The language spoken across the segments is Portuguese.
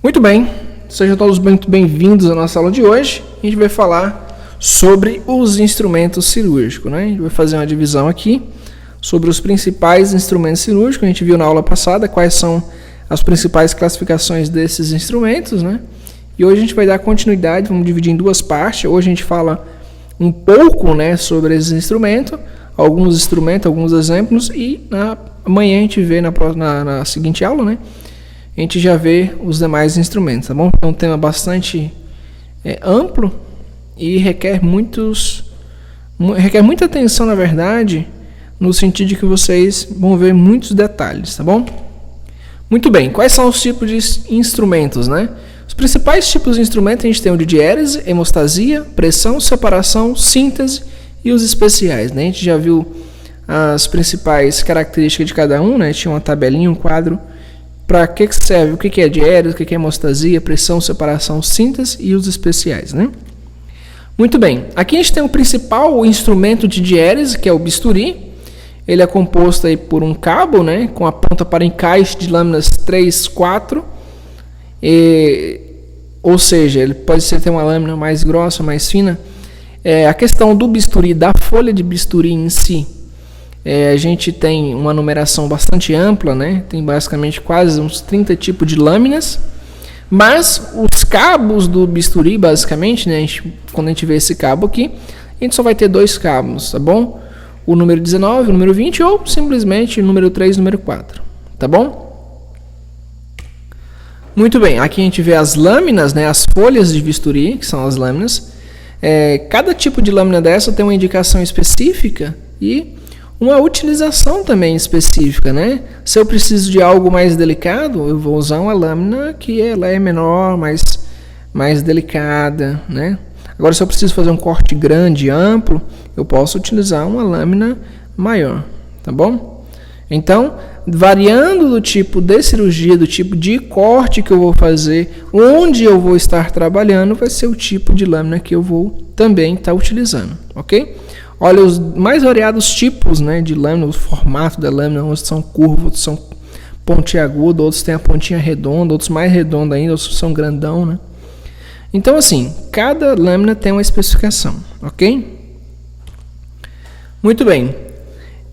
Muito bem, sejam todos muito bem-vindos à nossa aula de hoje. A gente vai falar sobre os instrumentos cirúrgicos, né? A gente vai fazer uma divisão aqui sobre os principais instrumentos cirúrgicos. A gente viu na aula passada quais são as principais classificações desses instrumentos, né? E hoje a gente vai dar continuidade, vamos dividir em duas partes. Hoje a gente fala um pouco, né, sobre esses instrumentos, alguns exemplos, e amanhã a gente vê na seguinte aula, né? A gente já vê os demais instrumentos, tá bom? É um tema bastante amplo e requer muita atenção, na verdade, no sentido de que vocês vão ver muitos detalhes, tá bom? Muito bem, quais são os tipos de instrumentos, né? Os principais tipos de instrumentos a gente tem o de diérese, hemostasia, pressão, separação, síntese e os especiais, né? A gente já viu as principais características de cada um, né? Tinha uma tabelinha, um quadro. Para que serve? O que é diérese, o que é hemostasia, pressão, separação, síntese e os especiais, né? Muito bem, aqui a gente tem o principal instrumento de diérese, que é o bisturi. Ele é composto aí por um cabo, né, com a ponta para encaixe de lâminas 3, 4. Ou seja, ele pode ter uma lâmina mais grossa, mais fina. A questão do bisturi, da folha de bisturi em si, a gente tem uma numeração bastante ampla, né? Tem basicamente quase uns 30 tipos de lâminas. Mas os cabos do bisturi, basicamente, né? Quando a gente vê esse cabo aqui, a gente só vai ter dois cabos, tá bom? O número 19, o número 20 ou simplesmente o número 3 e o número 4, tá bom? Muito bem, aqui a gente vê as lâminas, né? As folhas de bisturi, que são as lâminas. Cada tipo de lâmina dessa tem uma indicação específica e uma utilização também específica, né? Se eu preciso de algo mais delicado, eu vou usar uma lâmina que ela é menor, mais delicada, né? Agora, se eu preciso fazer um corte grande, amplo, eu posso utilizar uma lâmina maior, tá bom? Então, variando do tipo de cirurgia, do tipo de corte que eu vou fazer, onde eu vou estar trabalhando, vai ser o tipo de lâmina que eu vou também estar utilizando, ok? Olha os mais variados tipos, né, de lâmina, o formato da lâmina, uns são curvos, outros são pontiagudos, outros têm a pontinha redonda, outros mais redonda ainda, outros são grandão, né? Então, assim, cada lâmina tem uma especificação, ok? Muito bem.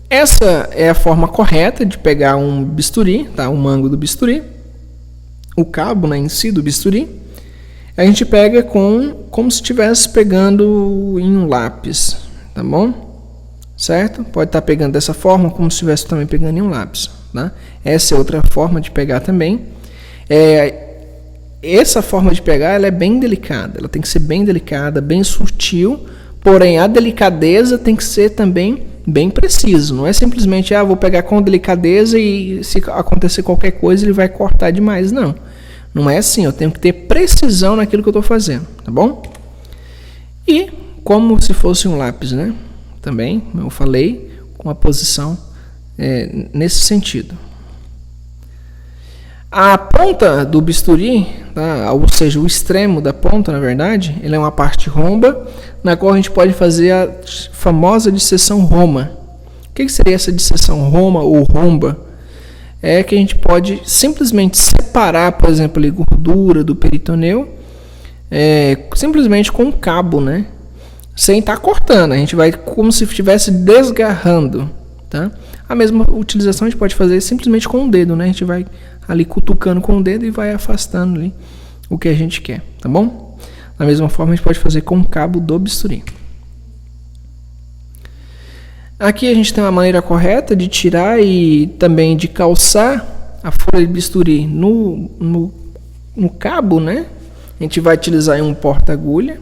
Essa é a forma correta de pegar um bisturi, tá? Um mango do bisturi, o cabo, né, em si do bisturi. A gente pega como se estivesse pegando em um lápis, tá bom? Certo? Pode estar pegando dessa forma, como se estivesse também pegando em um lápis, tá? Essa é outra forma de pegar também. Essa forma de pegar, ela é bem delicada. Ela tem que ser bem delicada, bem sutil. Porém, a delicadeza tem que ser também bem preciso. Não é simplesmente, vou pegar com delicadeza e se acontecer qualquer coisa, ele vai cortar demais. Não. Não é assim. Eu tenho que ter precisão naquilo que eu estou fazendo, tá bom? E como se fosse um lápis, né? Também, eu falei, com a posição nesse sentido. A ponta do bisturi, tá? Ou seja, o extremo da ponta, na verdade, ele é uma parte romba, na qual a gente pode fazer a famosa disseção roma. O que seria essa disseção roma ou romba? É que a gente pode simplesmente separar, por exemplo, a gordura do peritoneu, simplesmente com um cabo, né? Sem estar cortando, a gente vai como se estivesse desgarrando, tá? A mesma utilização a gente pode fazer simplesmente com o dedo, né? A gente vai ali cutucando com o dedo e vai afastando ali o que a gente quer, tá bom? Da mesma forma a gente pode fazer com o cabo do bisturi. Aqui a gente tem uma maneira correta de tirar e também de calçar a folha de bisturi no cabo, né? A gente vai utilizar um porta-agulha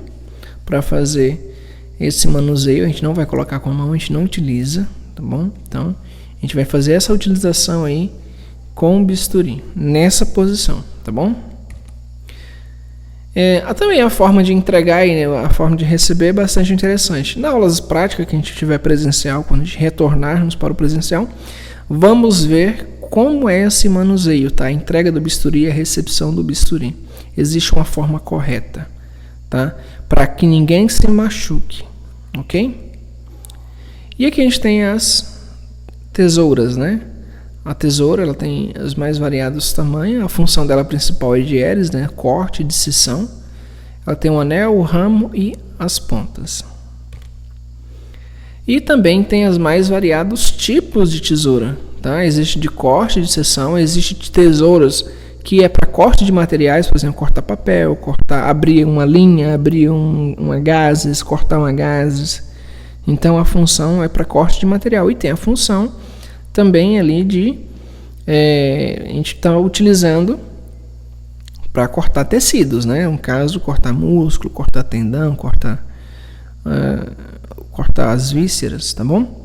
para fazer esse manuseio. A gente não vai colocar com a mão, a gente não utiliza, tá bom? Então, a gente vai fazer essa utilização aí com o bisturi, nessa posição, tá bom? Também a forma de entregar e a forma de receber é bastante interessante. Na aulas práticas que a gente tiver presencial, quando a gente retornarmos para o presencial, vamos ver como é esse manuseio, tá? A entrega do bisturi e a recepção do bisturi. Existe uma forma correta, tá? Para que ninguém se machuque, ok? E aqui a gente tem as tesouras, né? A tesoura, ela tem os mais variados tamanhos. A função dela principal é de hélice, né? Corte, disseção. Ela tem o anel, o ramo e as pontas. E também tem os mais variados tipos de tesoura, tá? Existe de corte, de seção, existe de tesouras que é para corte de materiais, por exemplo, cortar papel, abrir uma linha, abrir uma gases, cortar uma gases. Então a função é para corte de material. E tem a função também ali de a gente está utilizando para cortar tecidos, né? No caso, cortar músculo, cortar tendão, cortar as vísceras, tá bom?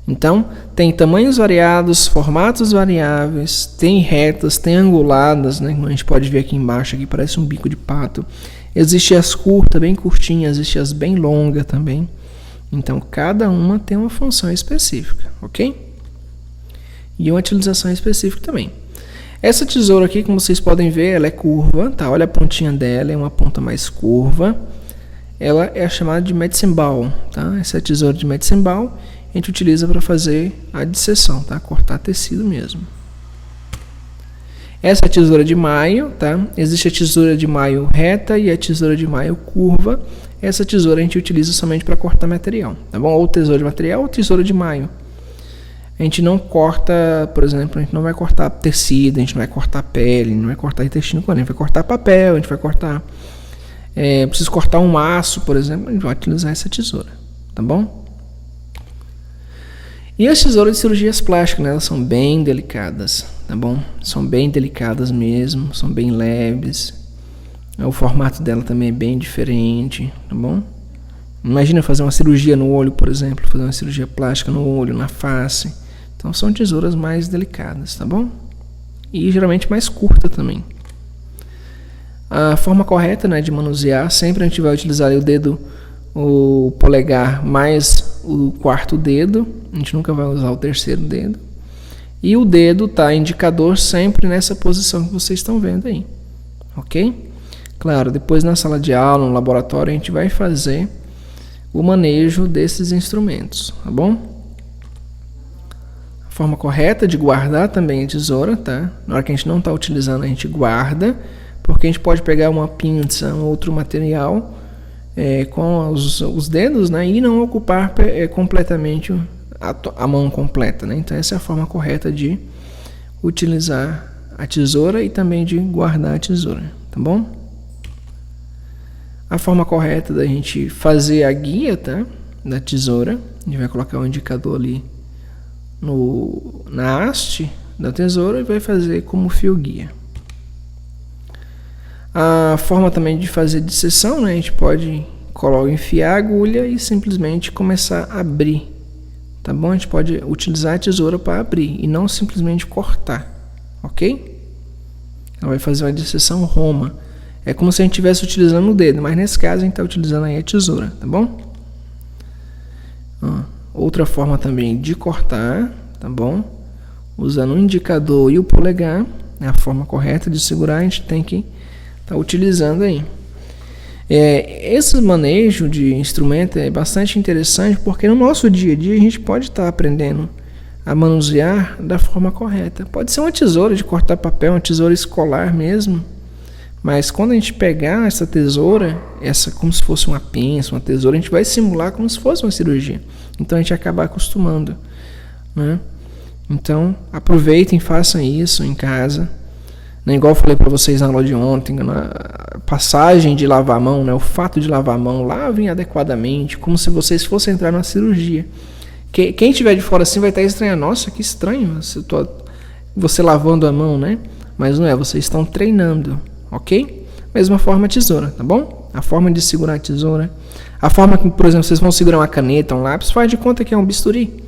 Então, tem tamanhos variados, formatos variáveis, tem retas, tem anguladas, né? Como a gente pode ver aqui embaixo, aqui parece um bico de pato. Existem as curtas, bem curtinhas, existem as bem longas também. Então, cada uma tem uma função específica, ok? E uma utilização específica também. Essa tesoura aqui, como vocês podem ver, ela é curva, tá? Olha a pontinha dela, é uma ponta mais curva. Ela é chamada de medicine ball, tá? Essa é a tesoura de medicine ball. A gente utiliza para fazer a disseção, tá? Cortar tecido mesmo. Essa é a tesoura de maio, tá? Existe a tesoura de maio reta e a tesoura de maio curva. Essa tesoura a gente utiliza somente para cortar material, tá bom? Ou tesoura de material ou tesoura de maio. A gente não corta, por exemplo, a gente não vai cortar tecido, a gente não vai cortar pele, não vai cortar intestino, a gente vai cortar papel, a gente vai cortar... preciso cortar um aço, por exemplo, a gente vai utilizar essa tesoura, tá bom? E as tesouras de cirurgias plásticas, né, elas são bem delicadas, tá bom? São bem delicadas mesmo, são bem leves. O formato dela também é bem diferente, tá bom? Imagina fazer uma cirurgia no olho, por exemplo, fazer uma cirurgia plástica no olho, na face. Então são tesouras mais delicadas, tá bom? E geralmente mais curta também. A forma correta, né, de manusear, sempre a gente vai utilizar o dedo, o polegar mais o quarto dedo, a gente nunca vai usar o terceiro dedo. E o dedo tá indicador sempre nessa posição que vocês estão vendo aí, ok? Claro, depois na sala de aula, no laboratório, a gente vai fazer o manejo desses instrumentos, tá bom? A forma correta de guardar também a tesoura, tá? Na hora que a gente não está utilizando, a gente guarda, porque a gente pode pegar uma pinça, um outro material com os dedos, né, e não ocupar completamente a mão completa, né? Então essa é a forma correta de utilizar a tesoura e também de guardar a tesoura, tá bom? A forma correta da gente fazer a guia, tá, da tesoura, a gente vai colocar o indicador ali na haste da tesoura e vai fazer como fio guia. A forma também de fazer disseção, né? A gente pode enfiar a agulha e simplesmente começar a abrir, tá bom? A gente pode utilizar a tesoura para abrir e não simplesmente cortar, ok? Ela vai fazer uma disseção roma. É como se a gente estivesse utilizando o dedo, mas nesse caso a gente está utilizando aí a tesoura, tá bom? Outra forma também de cortar, tá bom? Usando o indicador e o polegar, é a forma correta de segurar, a gente tem que estar utilizando aí. Esse manejo de instrumento é bastante interessante porque no nosso dia a dia a gente pode estar aprendendo a manusear da forma correta. Pode ser uma tesoura de cortar papel, uma tesoura escolar mesmo, mas quando a gente pegar essa tesoura, como se fosse uma pinça, uma tesoura, a gente vai simular como se fosse uma cirurgia. Então a gente acaba acostumando, né? Então aproveitem, façam isso em casa. Igual eu falei para vocês na aula de ontem, na passagem de lavar a mão, né? O fato de lavar a mão, lavem adequadamente, como se vocês fossem entrar na cirurgia. Quem estiver de fora assim vai estar estranhando. Nossa, que estranho você lavando a mão, né? Mas não é, vocês estão treinando, ok? Mesma forma a tesoura, tá bom? A forma de segurar a tesoura, a forma que, por exemplo, vocês vão segurar uma caneta, um lápis, faz de conta que é um bisturi,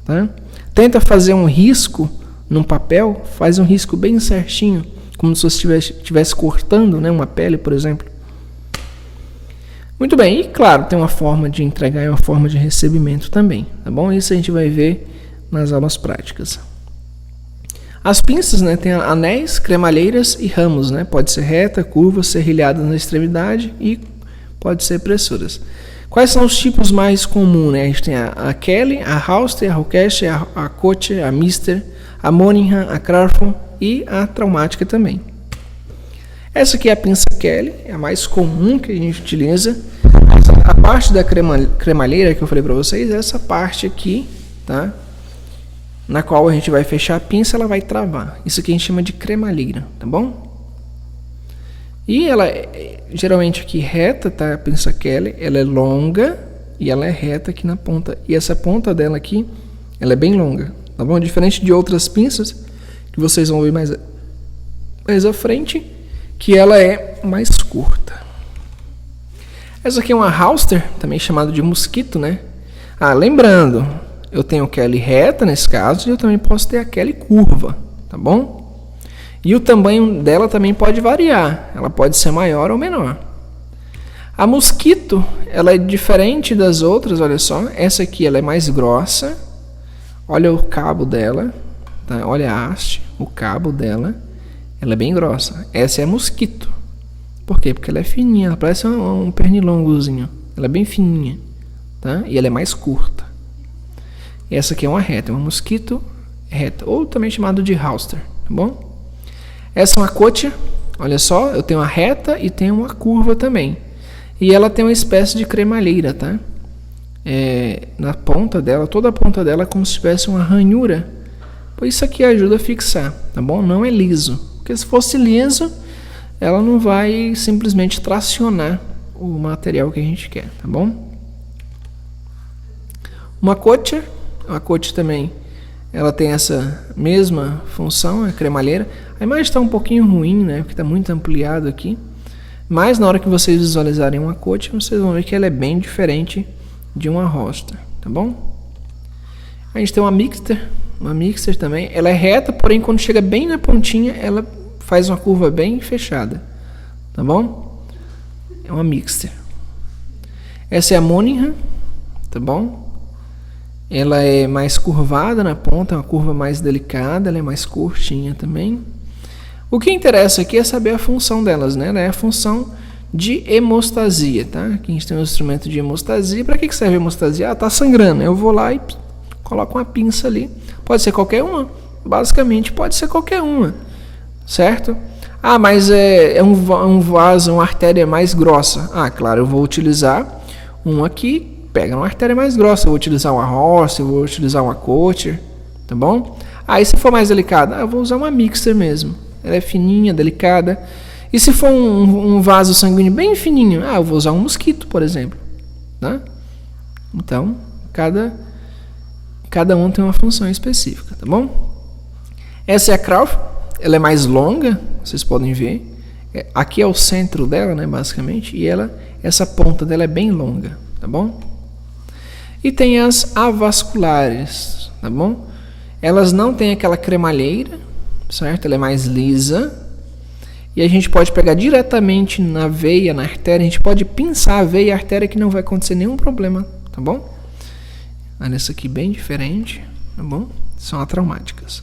tá? Tenta fazer um risco num papel, faz um risco bem certinho, como se você estivesse cortando, né, uma pele, por exemplo. Muito bem, e claro, tem uma forma de entregar e uma forma de recebimento também, tá bom? Isso a gente vai ver nas aulas práticas. As pinças, né, tem anéis, cremalheiras e ramos, né? Pode ser reta, curva, serrilhada na extremidade e pode ser pressuras. Quais são os tipos mais comuns, né? A gente tem a Kelly, a Halster, a Rokesh, a Kocher, a Mister, a Moningham, a Crafton e a traumática também. Essa aqui é a pinça Kelly, é a mais comum que a gente utiliza. A parte da cremalheira que eu falei para vocês, essa parte aqui, tá? Na qual a gente vai fechar a pinça, ela vai travar. Isso aqui a gente chama de cremalheira, tá bom? E ela é geralmente aqui reta, tá? A pinça Kelly, ela é longa e ela é reta aqui na ponta. E essa ponta dela aqui, ela é bem longa, tá bom? Diferente de outras pinças que vocês vão ver mais à frente, que ela é mais curta. Essa aqui é uma Halster, também chamada de mosquito, né? Lembrando, eu tenho Kelly reta nesse caso e eu também posso ter a Kelly curva, tá bom? E o tamanho dela também pode variar, ela pode ser maior ou menor. A mosquito, ela é diferente das outras, olha só. Essa aqui ela é mais grossa, olha o cabo dela, tá? Olha a haste, o cabo dela, ela é bem grossa. Essa é a mosquito. Por quê? Porque ela é fininha, ela parece um pernilongozinho. Ela é bem fininha, tá? E ela é mais curta. Essa aqui é uma reta, uma mosquito reta, ou também chamado de Halster, tá bom? Essa é uma Kocher, olha só, eu tenho uma reta e tenho uma curva também. E ela tem uma espécie de cremalheira, tá? Na ponta dela, toda a ponta dela é como se tivesse uma ranhura. Pois isso aqui ajuda a fixar, tá bom? Não é liso. Porque se fosse liso, ela não vai simplesmente tracionar o material que a gente quer, tá bom? Uma Kocher, a Kocher também, ela tem essa mesma função, a cremalheira. A imagem está um pouquinho ruim, né? Porque está muito ampliado aqui. Mas na hora que vocês visualizarem uma Kocher, vocês vão ver que ela é bem diferente de uma Halster, tá bom? A gente tem uma Mixter também. Ela é reta, porém quando chega bem na pontinha, ela faz uma curva bem fechada, tá bom? É uma Mixter. Essa é a Moningham, tá bom? Ela é mais curvada na ponta, é uma curva mais delicada, ela é mais curtinha também. O que interessa aqui é saber a função delas, né? Ela é a função de hemostasia, tá? Aqui a gente tem um instrumento de hemostasia. Para que serve a hemostasia? Tá sangrando. Eu vou lá e coloco uma pinça ali. Pode ser qualquer uma. Basicamente, pode ser qualquer uma, certo? Mas é um vaso, uma artéria mais grossa. Claro, eu vou utilizar um aqui. Pega uma artéria mais grossa, eu vou utilizar uma Halster, eu vou utilizar uma Kocher, tá bom? Aí se for mais delicada, eu vou usar uma Mixter mesmo. Ela é fininha, delicada. E se for um vaso sanguíneo bem fininho, eu vou usar um mosquito, por exemplo, tá? Então, cada um tem uma função específica, tá bom? Essa é a Crafton, ela é mais longa, vocês podem ver. Aqui é o centro dela, né, basicamente, e essa ponta dela é bem longa, tá bom? E tem as avasculares, tá bom? Elas não têm aquela cremalheira, certo? Ela é mais lisa. E a gente pode pegar diretamente na veia, na artéria. A gente pode pinçar a veia e a artéria que não vai acontecer nenhum problema, tá bom? Olha essa aqui bem diferente, tá bom? São atraumáticas.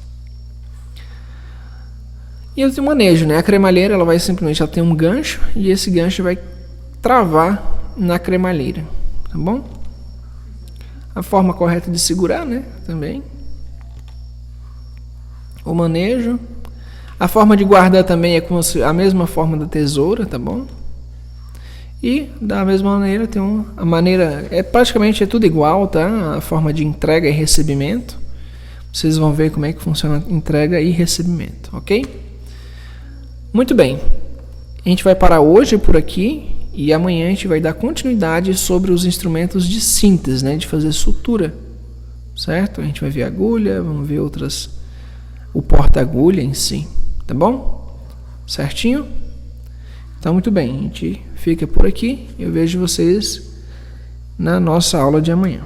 E o manejo, né? A cremalheira, ela tem um gancho e esse gancho vai travar na cremalheira, tá bom? A forma correta de segurar, né? Também. O manejo. A forma de guardar também é com a mesma forma da tesoura, tá bom? E da mesma maneira tem a maneira, praticamente é tudo igual, tá? A forma de entrega e recebimento. Vocês vão ver como é que funciona entrega e recebimento, ok? Muito bem. A gente vai parar hoje por aqui. E amanhã a gente vai dar continuidade sobre os instrumentos de síntese, né? De fazer sutura, certo? A gente vai ver a agulha, vamos ver o porta-agulha em si, tá bom? Certinho? Então, muito bem, a gente fica por aqui. Eu vejo vocês na nossa aula de amanhã.